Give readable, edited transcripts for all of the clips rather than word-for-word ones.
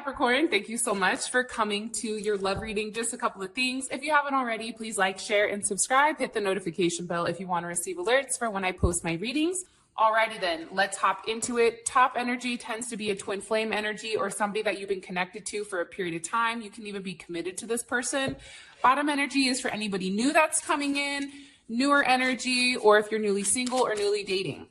Capricorn, thank you so much for coming to your love reading. Just a couple of things. If you haven't already, please like, share, and subscribe. Hit the notification bell if you want to receive alerts for when I post my readings. Alrighty then, let's hop into it. Top energy tends to be a twin flame energy or somebody that you've been connected to for a period of time. You can even be committed to this person. Bottom energy is for anybody new that's coming in, newer energy, or if you're newly single or newly dating.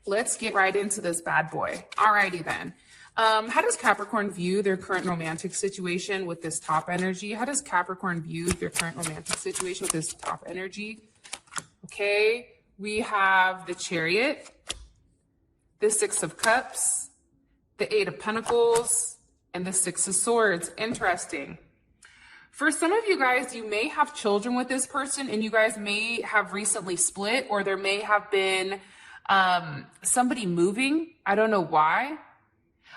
Let's get right into this bad boy. Alrighty then. How does Capricorn view their current romantic situation with this top energy? How does Capricorn view their current romantic situation with this top energy? Okay, we have the Chariot, the Six of Cups, the Eight of Pentacles, and the Six of Swords. Interesting. For some of you guys, you may have children with this person and you guys may have recently split, or there may have been somebody moving. I don't know why.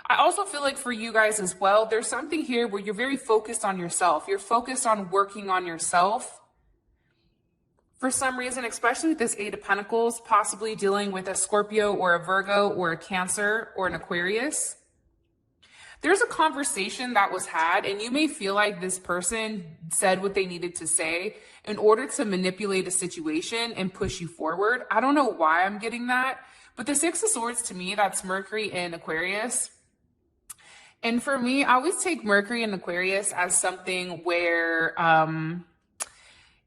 I also feel like for you guys as well, there's something here where you're very focused on yourself. You're focused on working on yourself. For some reason, especially with this Eight of Pentacles, possibly dealing with a Scorpio or a Virgo or a Cancer or an Aquarius. There's a conversation that was had, and you may feel like this person said what they needed to say in order to manipulate a situation and push you forward. I don't know why I'm getting that, but the Six of Swords, to me, that's Mercury in Aquarius. And for me, I always take Mercury in Aquarius as something where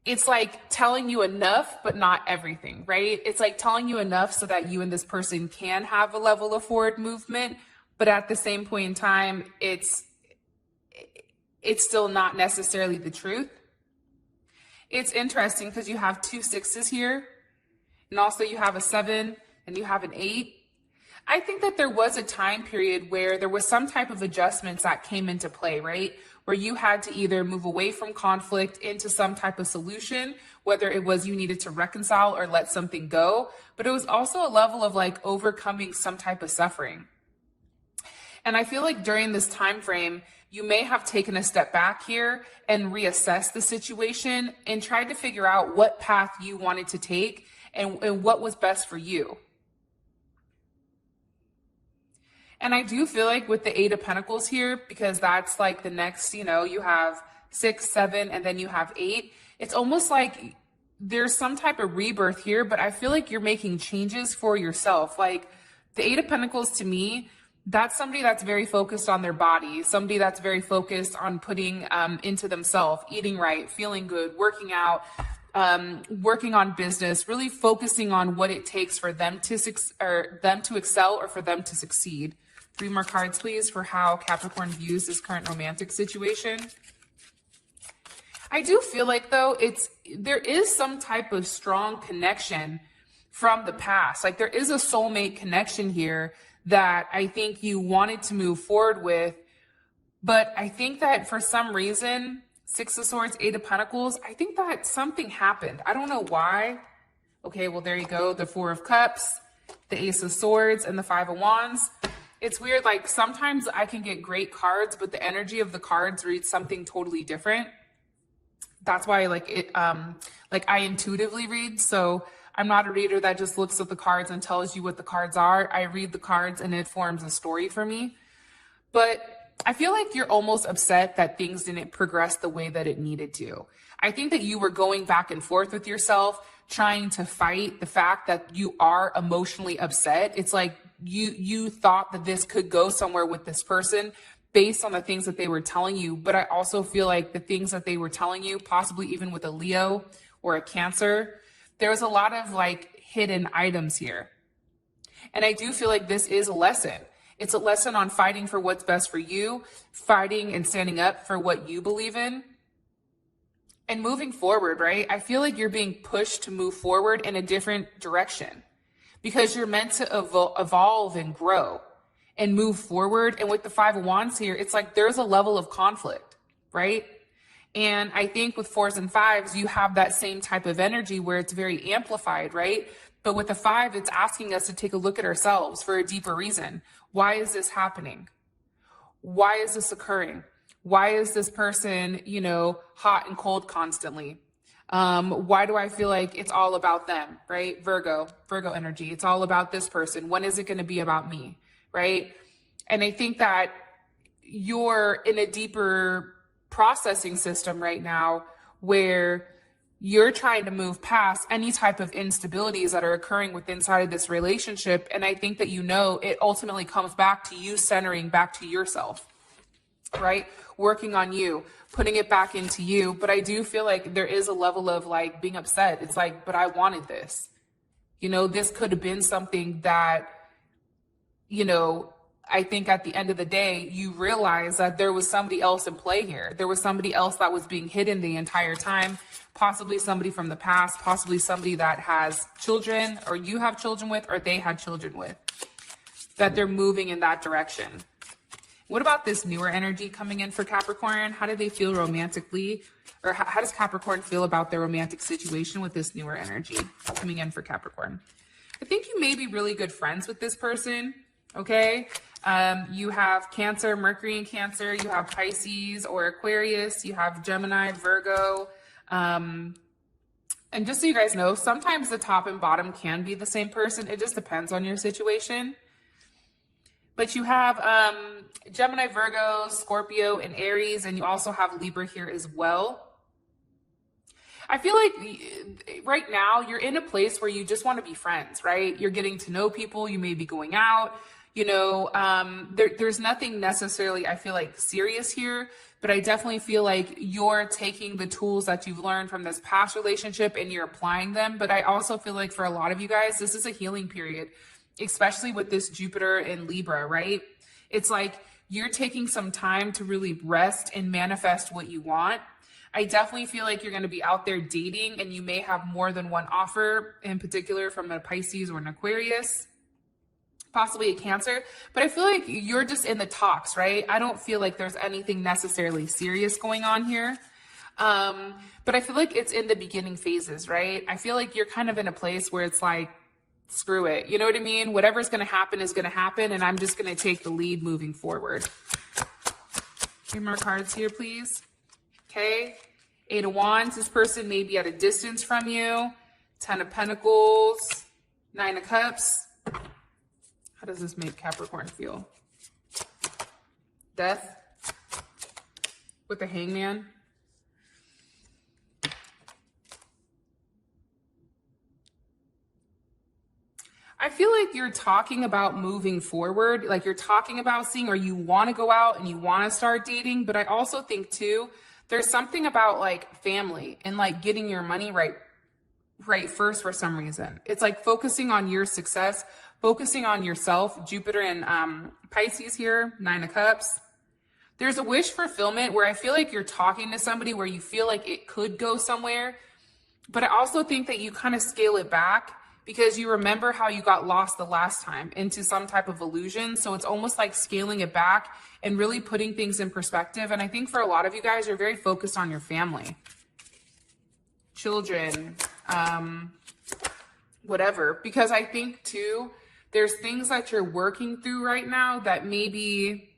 it's like telling you enough, but not everything, right? It's like telling you enough so that you and this person can have a level of forward movement, but at the same point in time, it's still not necessarily the truth. It's interesting because you have two sixes here, and also you have a 7 and you have an 8. I think that there was a time period where there was some type of adjustments that came into play, right? Where you had to either move away from conflict into some type of solution, whether it was you needed to reconcile or let something go, but it was also a level of like overcoming some type of suffering. And I feel like during this time frame, you may have taken a step back here and reassessed the situation and tried to figure out what path you wanted to take and what was best for you. And I do feel like with the Eight of Pentacles here, because that's like the next, you have 6, 7, and then you have 8. It's almost like there's some type of rebirth here, but I feel like you're making changes for yourself. Like the Eight of Pentacles to me, that's somebody that's very focused on their body, somebody that's very focused on putting into themselves, eating right, feeling good, working out, working on business, really focusing on what it takes for them to excel or for them to succeed. 3 more cards, please, for how Capricorn views this current romantic situation. I do feel like, though, there is some type of strong connection from the past. Like there is a soulmate connection here that I think you wanted to move forward with. But I think that for some reason, 6 of Swords, 8 of Pentacles, I think that something happened. I don't know why. Okay, well, there you go. The 4 of Cups, the Ace of Swords, and the 5 of Wands. It's weird, like sometimes I can get great cards, but the energy of the cards reads something totally different. That's why I intuitively read. So I'm not a reader that just looks at the cards and tells you what the cards are. I read the cards and it forms a story for me. But I feel like you're almost upset that things didn't progress the way that it needed to. I think that you were going back and forth with yourself, trying to fight the fact that you are emotionally upset. It's like you thought that this could go somewhere with this person based on the things that they were telling you. But I also feel like the things that they were telling you, possibly even with a Leo or a Cancer, there was a lot of like hidden items here. And I do feel like this is a lesson. It's a lesson on fighting for what's best for you, fighting and standing up for what you believe in, and moving forward, right? I feel like you're being pushed to move forward in a different direction because you're meant to evolve and grow and move forward. And with the 5 of Wands here, it's like there's a level of conflict, right? And I think with 4s and 5s, you have that same type of energy where it's very amplified, right? But with the 5, it's asking us to take a look at ourselves for a deeper reason. Why is this happening? Why is this occurring? Why is this person, hot and cold constantly? Why do I feel like it's all about them, right? Virgo energy. It's all about this person. When is it going to be about me, right? And I think that you're in a deeper processing system right now where you're trying to move past any type of instabilities that are occurring within inside of this relationship. And I think that, you know, it ultimately comes back to you centering back to yourself, right? Working on you, putting it back into you. But I do feel like there is a level of like being upset. It's like, but I wanted this. You know, this could have been something that, you know, I think at the end of the day, you realize that there was somebody else in play here. There was somebody else that was being hidden the entire time, possibly somebody from the past, possibly somebody that has children or you have children with, or they had children with, that they're moving in that direction. What about this newer energy coming in for Capricorn? How do they feel romantically? Or how does Capricorn feel about their romantic situation with this newer energy coming in for Capricorn? I think you may be really good friends with this person, okay? You have Cancer, Mercury in Cancer, you have Pisces or Aquarius, you have Gemini, Virgo. And just so you guys know, sometimes the top and bottom can be the same person. It just depends on your situation. But you have Gemini, Virgo, Scorpio, and Aries, and you also have Libra here as well. I feel like right now you're in a place where you just want to be friends, right? You're getting to know people. You may be going out, you know, there's nothing necessarily, I feel like, serious here, but I definitely feel like you're taking the tools that you've learned from this past relationship and you're applying them. But I also feel like for a lot of you guys, this is a healing period, especially with this Jupiter in Libra, right? It's like you're taking some time to really rest and manifest what you want. I definitely feel like you're going to be out there dating and you may have more than one offer, in particular from a Pisces or an Aquarius, possibly a Cancer. But I feel like you're just in the talks, right? I don't feel like there's anything necessarily serious going on here. But I feel like it's in the beginning phases, right? I feel like you're kind of in a place where it's like, screw it. You know what I mean? Whatever's going to happen is going to happen. And I'm just going to take the lead moving forward. 3 more cards here, please. Okay. 8 of Wands. This person may be at a distance from you. 10 of Pentacles. 9 of Cups. How does this make Capricorn feel? Death. With the Hangman. I feel like you're talking about moving forward, like you're talking about seeing, or you want to go out and you want to start dating. But I also think too, there's something about like family and like getting your money right first for some reason. It's like focusing on your success, focusing on yourself. Jupiter and Pisces here, 9 of Cups. There's a wish fulfillment where I feel like you're talking to somebody where you feel like it could go somewhere. But I also think that you kind of scale it back, because you remember how you got lost the last time into some type of illusion. So it's almost like scaling it back and really putting things in perspective. And I think for a lot of you guys, you're very focused on your family, children, whatever. Because I think too, there's things that you're working through right now that maybe,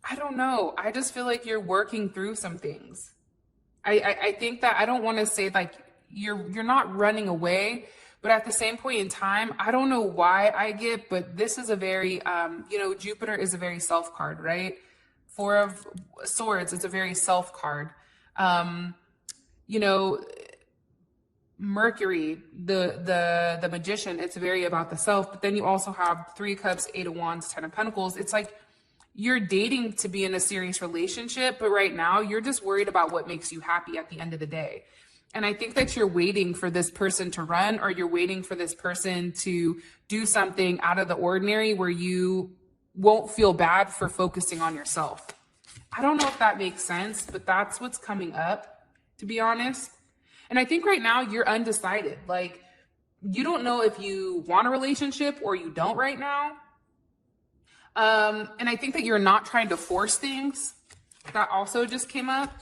I don't know. I just feel like you're working through some things. I think that, I don't want to say like, you're not running away, but at the same point in time, I don't know why I get, but this is a very, you know, Jupiter is a very self card, right? 4 of Swords, it's a very self card. You know, Mercury, the Magician, it's very about the self, but then you also have 3 of Cups, 8 of Wands, 10 of Pentacles. It's like you're dating to be in a serious relationship, but right now you're just worried about what makes you happy at the end of the day. And I think that you're waiting for this person to run, or you're waiting for this person to do something out of the ordinary where you won't feel bad for focusing on yourself. I don't know if that makes sense, but that's what's coming up, to be honest. And I think right now you're undecided. Like, you don't know if you want a relationship or you don't right now. And I think that you're not trying to force things. That also just came up.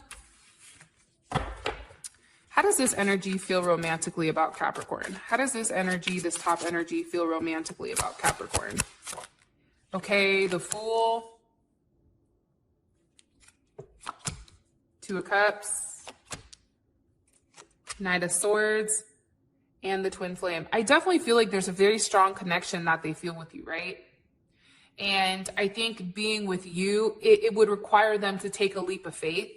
How does this energy feel romantically about Capricorn? How does this energy, this top energy, feel romantically about Capricorn? Okay, the Fool. 2 of Cups. Knight of Swords. And the Twin Flame. I definitely feel like there's a very strong connection that they feel with you, right? And I think being with you, it would require them to take a leap of faith.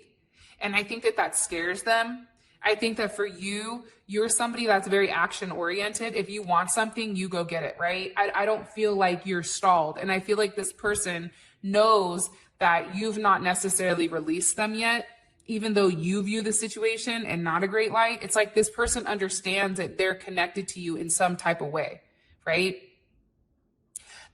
And I think that that scares them. I think that for you, you're somebody that's very action oriented. If you want something, you go get it, right? I don't feel like you're stalled. And I feel like this person knows that you've not necessarily released them yet, even though you view the situation in not a great light. It's like this person understands that they're connected to you in some type of way, right?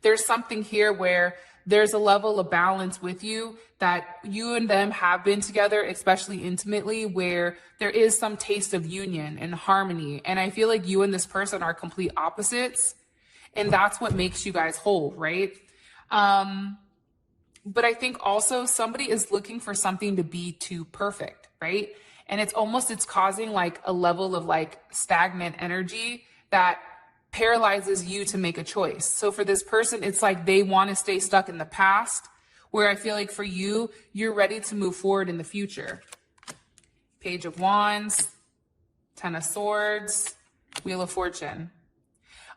There's something here where there's a level of balance with you that you and them have been together, especially intimately, where there is some taste of union and harmony. And I feel like you and this person are complete opposites. And that's what makes you guys whole, right? But I think also somebody is looking for something to be too perfect, right? And it's causing like a level of like stagnant energy that paralyzes you to make a choice. So for this person, it's like they want to stay stuck in the past, where I feel like for you, you're ready to move forward in the future. Page of Wands, Ten of Swords, Wheel of Fortune.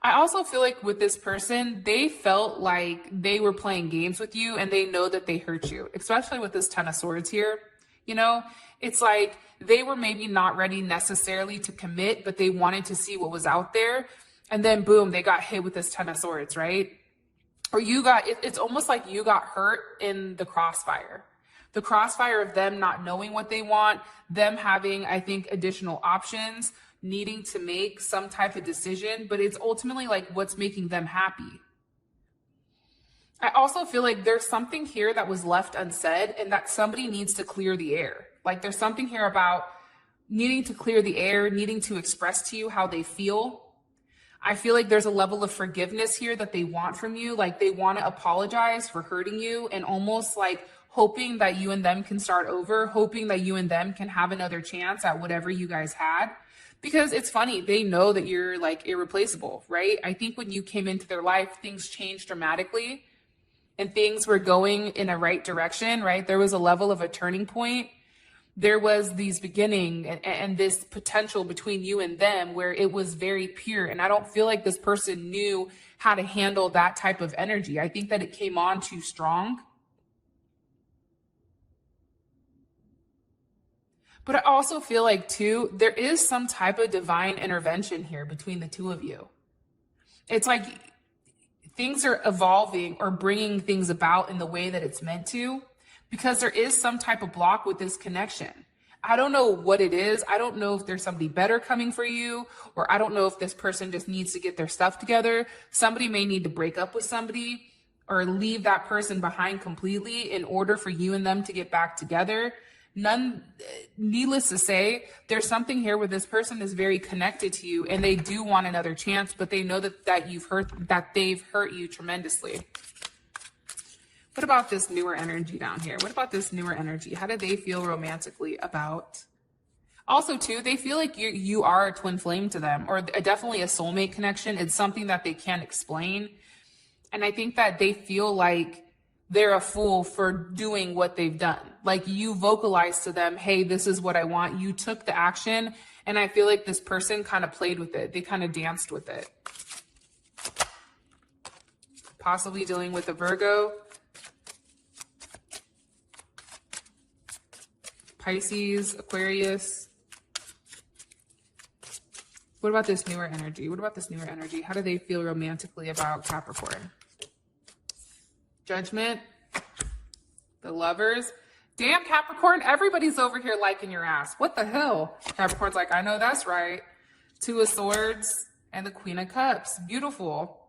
I also feel like with this person, they felt like they were playing games with you and they know that they hurt you, especially with this Ten of Swords here. You know, it's like they were maybe not ready necessarily to commit, but they wanted to see what was out there. And then boom, they got hit with this Ten of Swords, right? Or it's almost like you got hurt in the crossfire. The crossfire of them not knowing what they want, them having, I think, additional options, needing to make some type of decision, but it's ultimately like what's making them happy. I also feel like there's something here that was left unsaid and that somebody needs to clear the air. Like there's something here about needing to clear the air, needing to express to you how they feel. I feel like there's a level of forgiveness here that they want from you. Like they want to apologize for hurting you and almost like hoping that you and them can start over, hoping that you and them can have another chance at whatever you guys had. Because it's funny, they know that you're like irreplaceable, right? I think when you came into their life, things changed dramatically and things were going in a right direction, right? There was a level of a turning point. There was these beginning and this potential between you and them where it was very pure. And I don't feel like this person knew how to handle that type of energy. I think that it came on too strong. But I also feel like too, there is some type of divine intervention here between the two of you. It's like things are evolving or bringing things about in the way that it's meant to. Because there is some type of block with this connection. I don't know what it is. I don't know if there's somebody better coming for you, or I don't know if this person just needs to get their stuff together. Somebody may need to break up with somebody or leave that person behind completely in order for you and them to get back together. Needless to say, there's something here where this person is very connected to you and they do want another chance, but they know that they've hurt you tremendously. What about this newer energy down here? What about this newer energy? How do they feel romantically about? Also, too, they feel like you are a twin flame to them, or definitely a soulmate connection. It's something that they can't explain. And I think that they feel like they're a fool for doing what they've done. Like you vocalized to them, hey, this is what I want. You took the action. And I feel like this person kind of played with it. They kind of danced with it. Possibly dealing with a Virgo. Pisces, Aquarius. What about this newer energy? What about this newer energy? How do they feel romantically about Capricorn? Judgment. The Lovers. Damn, Capricorn, everybody's over here liking your ass. What the hell? Capricorn's like, I know that's right. Two of Swords and the Queen of Cups. Beautiful.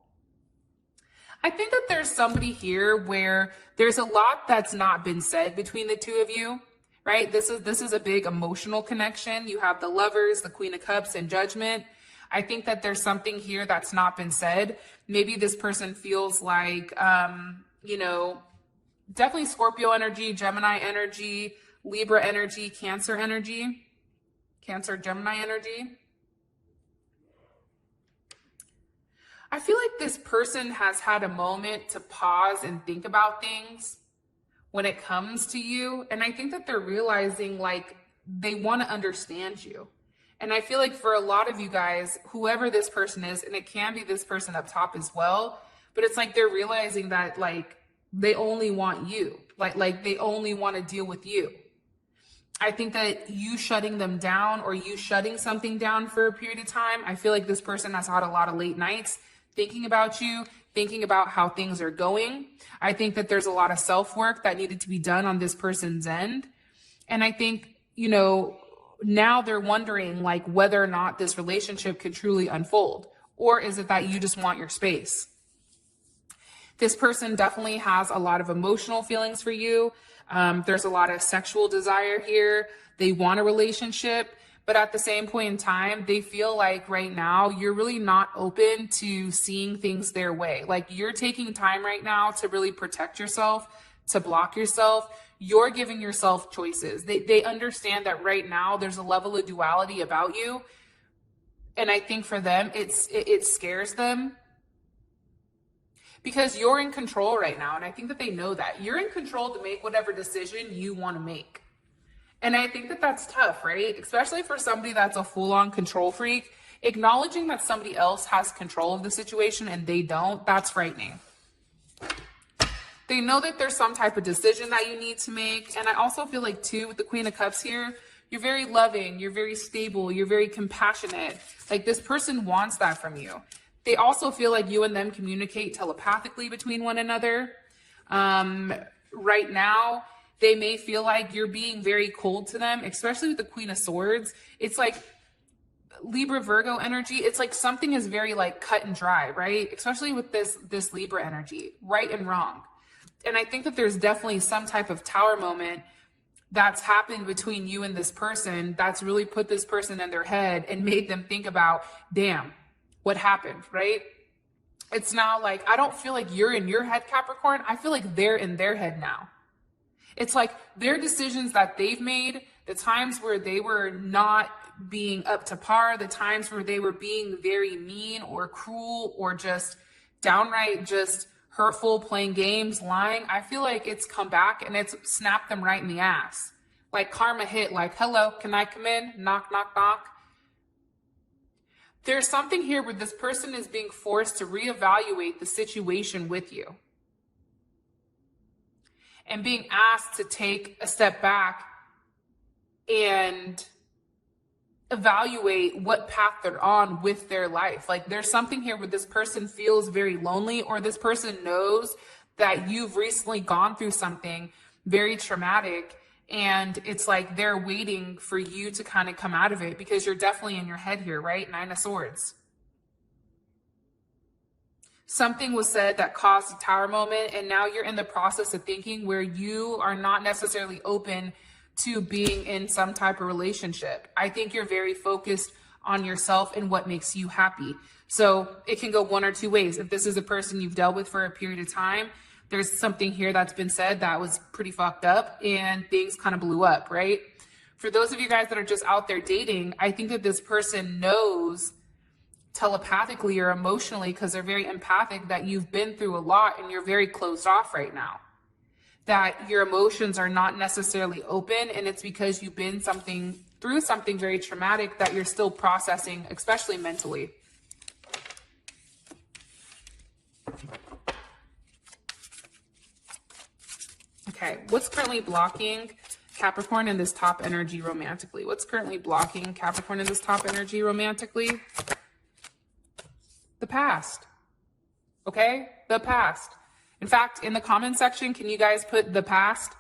I think that there's somebody here where there's a lot that's not been said between the two of you. Right? This is a big emotional connection. You have the Lovers, the Queen of Cups, and Judgment. I think that there's something here that's not been said. Maybe this person feels like, definitely Scorpio energy, Gemini energy, Libra energy, Cancer energy, Cancer, Gemini energy. I feel like this person has had a moment to pause and think about things when it comes to you. And I think that they're realizing like they want to understand you. And I feel like for a lot of you guys, whoever this person is, and it can be this person up top as well, but it's like they're realizing that like they only want you, like they only want to deal with you. I think that you shutting them down or you shutting something down for a period of time, I feel like this person has had a lot of late nights thinking about you, thinking about how things are going. I think that there's a lot of self-work that needed to be done on this person's end. And I think, you know, now they're wondering like whether or not this relationship could truly unfold, or is it that you just want your space? This person definitely has a lot of emotional feelings for you. There's a lot of sexual desire here. They want a relationship, but at the same point in time, they feel like right now you're really not open to seeing things their way. Like you're taking time right now to really protect yourself, to block yourself. You're giving yourself choices. They understand that right now there's a level of duality about you. And I think for them, it scares them because you're in control right now. And I think that they know that you're in control to make whatever decision you want to make. And I think that that's tough, right? Especially for somebody that's a full-on control freak. Acknowledging that somebody else has control of the situation and they don't, that's frightening. They know that there's some type of decision that you need to make. And I also feel like too, with the Queen of Cups here, you're very loving, you're very stable, you're very compassionate. Like this person wants that from you. They also feel like you and them communicate telepathically between one another. Right now, they may feel like you're being very cold to them, especially with the Queen of Swords. It's like Libra Virgo energy. It's like something is very like cut and dry, right? Especially with this Libra energy, right and wrong. And I think that there's definitely some type of tower moment that's happened between you and this person that's really put this person in their head and made them think about, damn, what happened, right? It's now like, I don't feel like you're in your head, Capricorn. I feel like they're in their head now. It's like their decisions that they've made, the times where they were not being up to par, the times where they were being very mean or cruel or just downright just hurtful, playing games, lying. I feel like it's come back and it's snapped them right in the ass. Like karma hit, like, hello, can I come in? Knock, knock, knock. There's something here where this person is being forced to reevaluate the situation with you and being asked to take a step back and evaluate what path they're on with their life. Like there's something here where this person feels very lonely, or this person knows that you've recently gone through something very traumatic, and it's like they're waiting for you to kind of come out of it because you're definitely in your head here, right? 9 of Swords. Something was said that caused a tower moment, and now you're in the process of thinking where you are not necessarily open to being in some type of relationship. I think you're very focused on yourself and what makes you happy. So it can go one or two ways. If this is a person you've dealt with for a period of time, there's something here that's been said that was pretty fucked up and things kind of blew up, right? For those of you guys that are just out there dating, I think that this person knows telepathically or emotionally, because they're very empathic, that you've been through a lot and you're very closed off right now. That your emotions are not necessarily open, and it's because you've been through something very traumatic that you're still processing, especially mentally. Okay, what's currently blocking Capricorn in this top energy romantically? What's currently blocking Capricorn in this top energy romantically? The past. Okay, the past. In fact, in the comment section, can you guys put the past?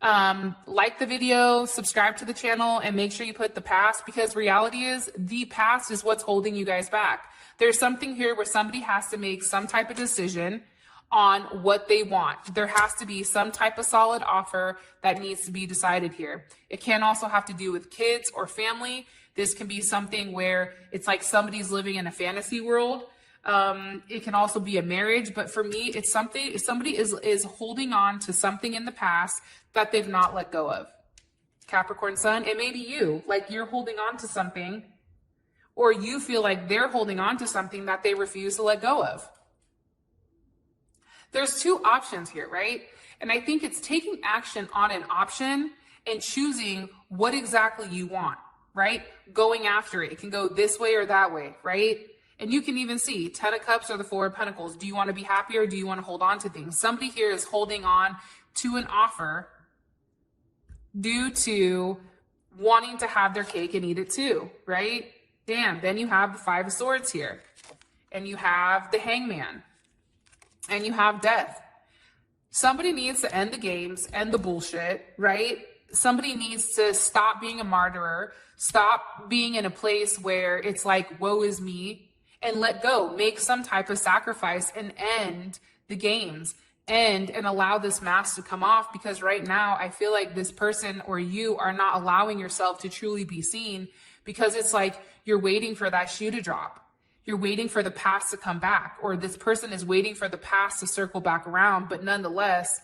Like the video, subscribe to the channel, and make sure you put the past, because reality is the past is what's holding you guys back. There's something here where somebody has to make some type of decision on what they want. There has to be some type of solid offer that needs to be decided here. It can also have to do with kids or family. This can be something where it's like somebody's living in a fantasy world. It can also be a marriage, but for me, it's something, somebody is holding on to something in the past that they've not let go of. Capricorn Sun, it may be you, like you're holding on to something, or you feel like they're holding on to something that they refuse to let go of. There's two options here, right? And I think it's taking action on an option and choosing what exactly you want, right? Going after it. It can go this way or that way, right? And you can even see 10 of Cups or the Four of Pentacles. Do you want to be happy or do you want to hold on to things? Somebody here is holding on to an offer due to wanting to have their cake and eat it too, right? Damn, then you have the Five of Swords here. And you have the Hangman. And you have Death. Somebody needs to end the games, end the bullshit, right? Somebody needs to stop being a martyr, stop being in a place where it's like, woe is me, and let go. Make some type of sacrifice and end the games. And allow this mask to come off, because right now I feel like this person or you are not allowing yourself to truly be seen, because it's like you're waiting for that shoe to drop. You're waiting for the past to come back, or this person is waiting for the past to circle back around. But nonetheless,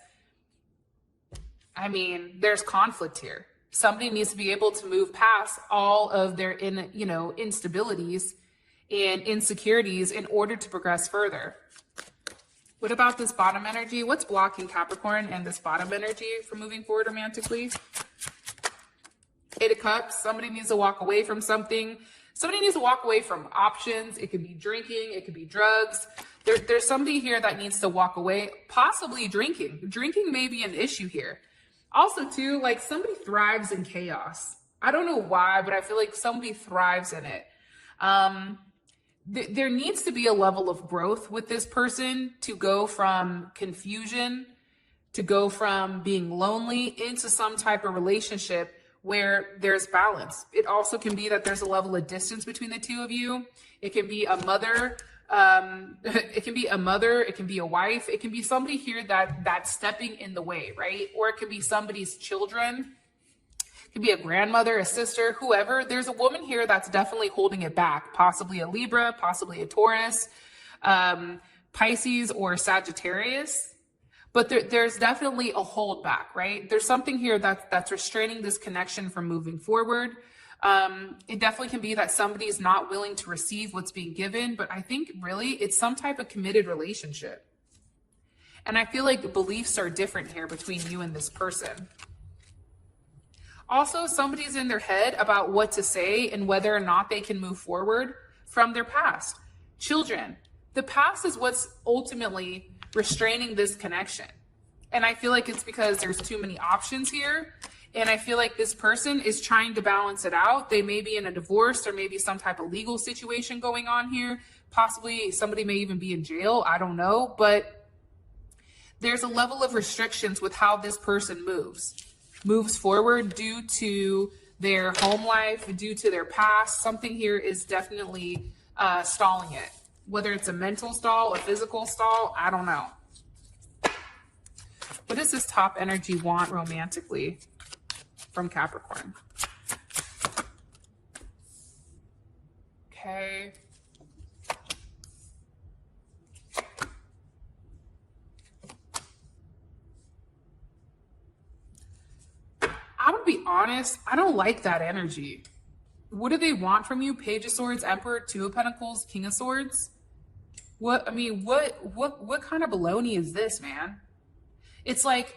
I mean, there's conflict here. Somebody needs to be able to move past all of their instabilities and insecurities in order to progress further. What about this bottom energy? What's blocking Capricorn and this bottom energy from moving forward romantically? Eight of Cups. Somebody needs to walk away from something. Somebody needs to walk away from options. It could be drinking. It could be drugs. There's somebody here that needs to walk away, possibly drinking. Drinking may be an issue here. Also, too, like somebody thrives in chaos. I don't know why, but I feel like somebody thrives in it. There needs to be a level of growth with this person to go from confusion, to go from being lonely into some type of relationship where there's balance. It also can be that there's a level of distance between the two of you. It can be a mother. It can be a mother. It can be a wife. It can be somebody here that's stepping in the way, right? Or it could be somebody's children. It could be a grandmother, a sister, whoever. There's a woman here that's definitely holding it back. Possibly a Libra, possibly a Taurus, Pisces, or Sagittarius. But there's definitely a hold back, right? There's something here that's restraining this connection from moving forward. It definitely can be that somebody's not willing to receive what's being given, but I think really it's some type of committed relationship. And I feel like the beliefs are different here between you and this person. Also, somebody's in their head about what to say and whether or not they can move forward from their past. Children, the past is what's ultimately restraining this connection. And I feel like it's because there's too many options here. And I feel like this person is trying to balance it out. They may be in a divorce or maybe some type of legal situation going on here. Possibly somebody may even be in jail. I don't know. But there's a level of restrictions with how this person moves forward due to their home life, due to their past. Something here is definitely stalling it. Whether it's a mental stall, a physical stall, I don't know. What does this top energy want romantically from Capricorn? Okay. I'm gonna be honest, I don't like that energy. What do they want from you? Page of Swords, Emperor, Two of Pentacles, King of Swords. What kind of baloney is this, man? It's like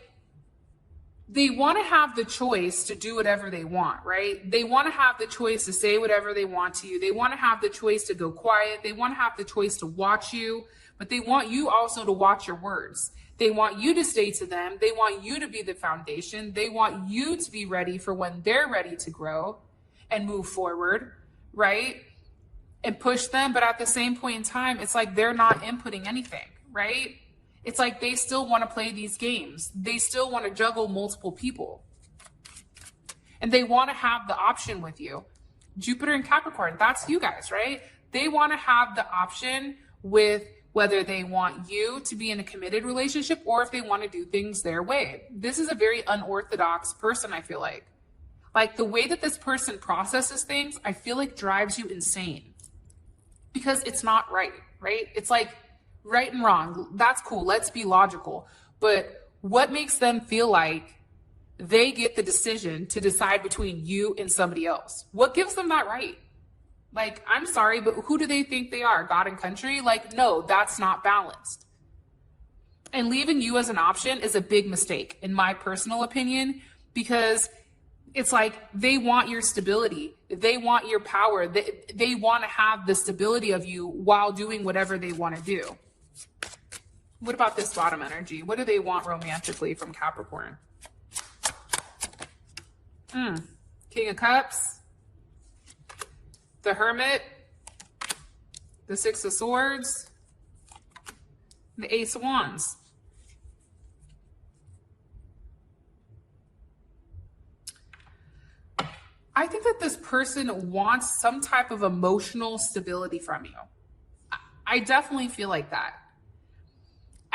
they want to have the choice to do whatever they want, right? They want to have the choice to say whatever they want to you. They want to have the choice to go quiet. They want to have the choice to watch you, but they want you also to watch your words. They want you to stay to them. They want you to be the foundation. They want you to be ready for when they're ready to grow and move forward, right? And push them. But at the same point in time, it's like they're not inputting anything, right? It's like they still want to play these games. They still want to juggle multiple people. And they want to have the option with you. Jupiter and Capricorn, that's you guys, right? They want to have the option with whether they want you to be in a committed relationship or if they want to do things their way. This is a very unorthodox person, I feel like. Like the way that this person processes things, I feel like drives you insane. Because it's not right? It's like right and wrong. That's cool. Let's be logical. But what makes them feel like they get the decision to decide between you and somebody else? What gives them that right? Like, I'm sorry, but who do they think they are? God and country? Like, no, that's not balanced. And leaving you as an option is a big mistake, in my personal opinion, because It's like they want your stability. They want your power. They want to have the stability of you while doing whatever they want to do. What about this bottom energy? What do they want romantically from Capricorn? King of Cups, the Hermit, the Six of Swords, the Ace of Wands. I think that this person wants some type of emotional stability from you. I definitely feel like that.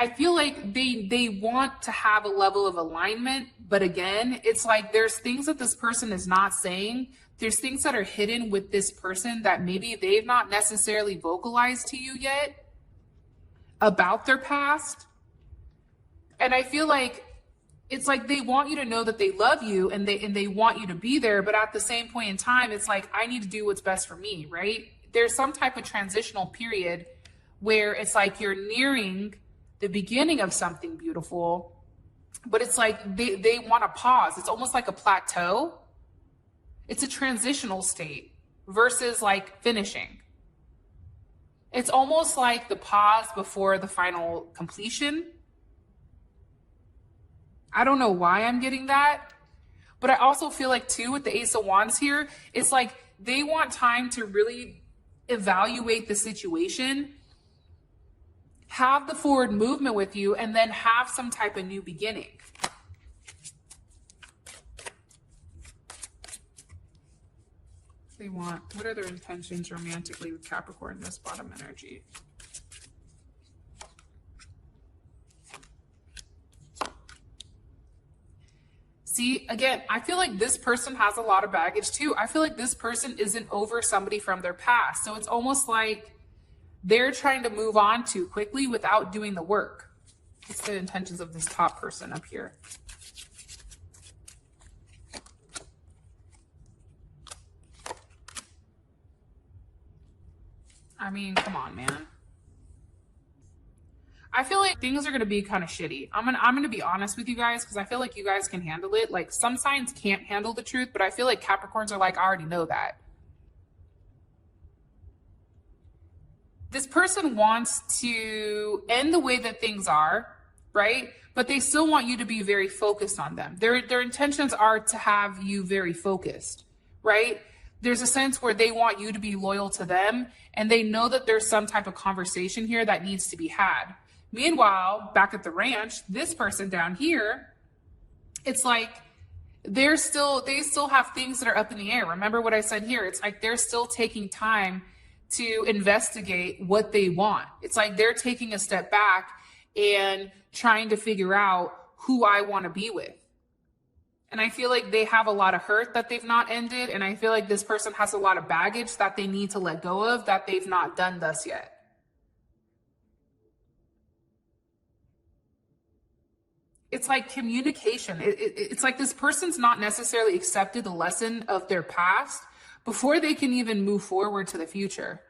I feel like they want to have a level of alignment, but again, it's like there's things that this person is not saying. There's things that are hidden with this person that maybe they've not necessarily vocalized to you yet about their past. And I feel like it's like they want you to know that they love you and they want you to be there, but at the same point in time, it's like, I need to do what's best for me, right? There's some type of transitional period where it's like you're nearing the beginning of something beautiful, but it's like they want to pause. It's almost like a plateau. It's a transitional state versus like finishing. It's almost like the pause before the final completion. I don't know why I'm getting that, but I also feel like too with the Ace of Wands here, it's like they want time to really evaluate the situation, have the forward movement with you, and then have some type of new beginning. They want, what are their intentions romantically with Capricorn, this bottom energy? See, again, I feel like this person has a lot of baggage too. I feel like this person isn't over somebody from their past. So it's almost like they're trying to move on too quickly without doing the work. What's the intentions of this top person up here? I mean, come on, man. I feel like things are going to be kind of shitty. I'm going to be honest with you guys because I feel like you guys can handle it. Like some signs can't handle the truth, but I feel like Capricorns are like, I already know that. This person wants to end the way that things are, right? But they still want you to be very focused on them. Their intentions are to have you very focused, right? There's a sense where they want you to be loyal to them, and they know that there's some type of conversation here that needs to be had. Meanwhile, back at the ranch, this person down here, it's like they still have things that are up in the air. Remember what I said here? It's like they're still taking time to investigate what they want. It's like they're taking a step back and trying to figure out who I want to be with. And I feel like they have a lot of hurt that they've not ended. And I feel like this person has a lot of baggage that they need to let go of that they've not done thus yet. It's like communication. It's like this person's not necessarily accepted the lesson of their past before they can even move forward to the future.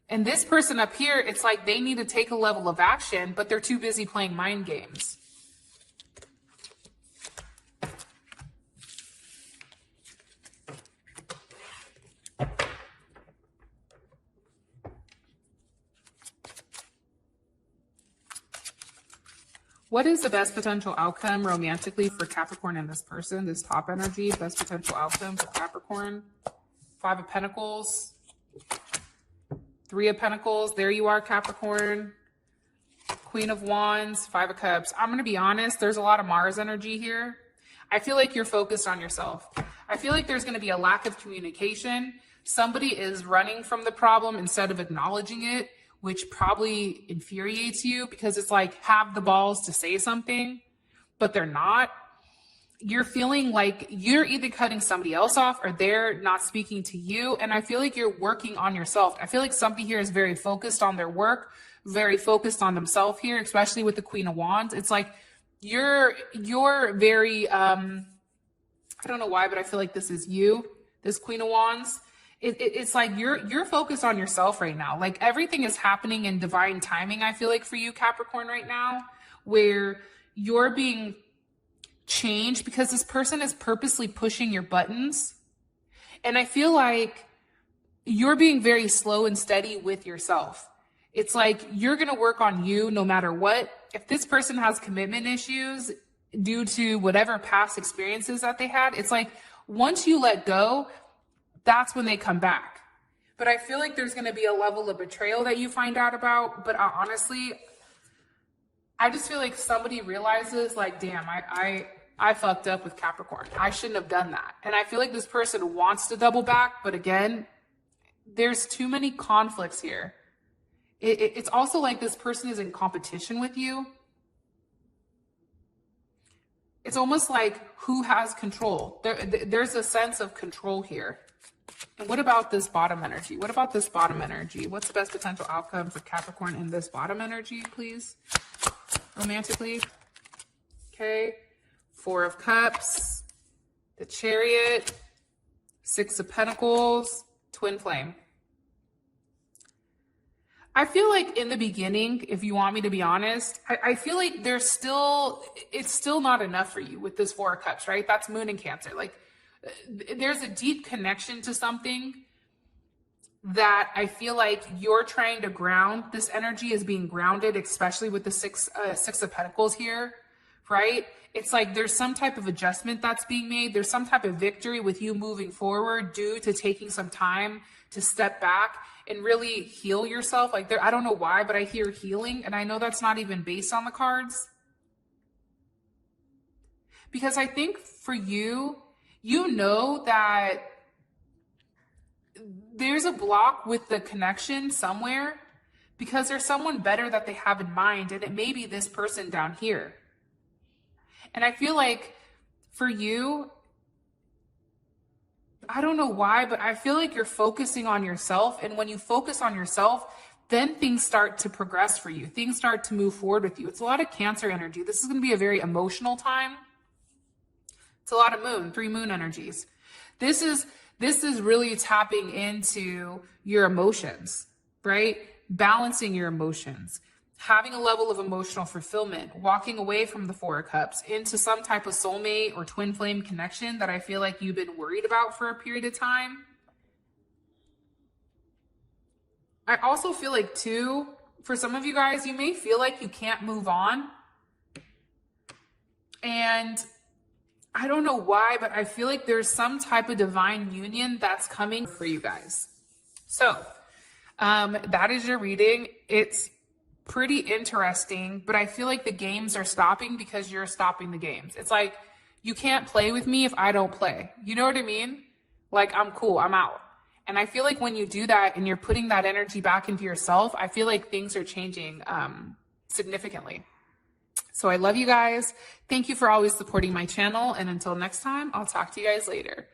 And this person up here, it's like they need to take a level of action, but they're too busy playing mind games. What is the best potential outcome romantically for Capricorn and this person, this top energy? Best potential outcome for Capricorn. 5 of Pentacles. 3 of Pentacles. There you are, Capricorn. Queen of Wands. 5 of Cups. I'm going to be honest. There's a lot of Mars energy here. I feel like you're focused on yourself. I feel like there's going to be a lack of communication. Somebody is running from the problem instead of acknowledging it, which probably infuriates you because it's like have the balls to say something, but they're not. You're feeling like you're either cutting somebody else off or they're not speaking to you. And I feel like you're working on yourself. I feel like somebody here is very focused on their work, very focused on themselves here, especially with the Queen of Wands. It's like you're very, I don't know why, but I feel like this is you, this Queen of Wands. It's like you're focused on yourself right now. Like everything is happening in divine timing, I feel like, for you, Capricorn, right now, where you're being change because this person is purposely pushing your buttons. And I feel like you're being very slow and steady with yourself. It's like you're going to work on you no matter what. If this person has commitment issues due to whatever past experiences that they had, it's like once you let go, that's when they come back. But I feel like there's going to be a level of betrayal that you find out about. But honestly, I just feel like somebody realizes like, damn, I fucked up with Capricorn. I shouldn't have done that. And I feel like this person wants to double back. But again, there's too many conflicts here. It's also like this person is in competition with you. It's almost like who has control. There's a sense of control here. And what about this bottom energy? What about this bottom energy? What's the best potential outcome for Capricorn in this bottom energy, please? Romantically. Okay. 4 of Cups, the Chariot, 6 of Pentacles, Twin Flame. I feel like in the beginning, if you want me to be honest, I feel like it's still not enough for you with this 4 of Cups, right? That's Moon in Cancer. Like there's a deep connection to something that I feel like you're trying to ground. This energy is being grounded, especially with the six of Pentacles here, right? It's like there's some type of adjustment that's being made. There's some type of victory with you moving forward due to taking some time to step back and really heal yourself. Like I don't know why, but I hear healing, and I know that's not even based on the cards. Because I think for you, you know that there's a block with the connection somewhere because there's someone better that they have in mind, and it may be this person down here. And I feel like for you, I don't know why, but I feel like you're focusing on yourself. And when you focus on yourself, then things start to progress for you. Things start to move forward with you. It's a lot of Cancer energy. This is going to be a very emotional time. It's a lot of Moon, 3 Moon energies. This is really tapping into your emotions, right? Balancing your emotions, having a level of emotional fulfillment, walking away from the 4 of Cups into some type of soulmate or twin flame connection that I feel like you've been worried about for a period of time. I also feel like too, for some of you guys, you may feel like you can't move on. And I don't know why, but I feel like there's some type of divine union that's coming for you guys. So that is your reading. It's pretty interesting, but I feel like the games are stopping because you're stopping the games. It's like, you can't play with me if I don't play. You know what I mean? Like, I'm cool, I'm out. And I feel like when you do that and you're putting that energy back into yourself, I feel like things are changing significantly. So I love you guys. Thank you for always supporting my channel. And until next time, I'll talk to you guys later.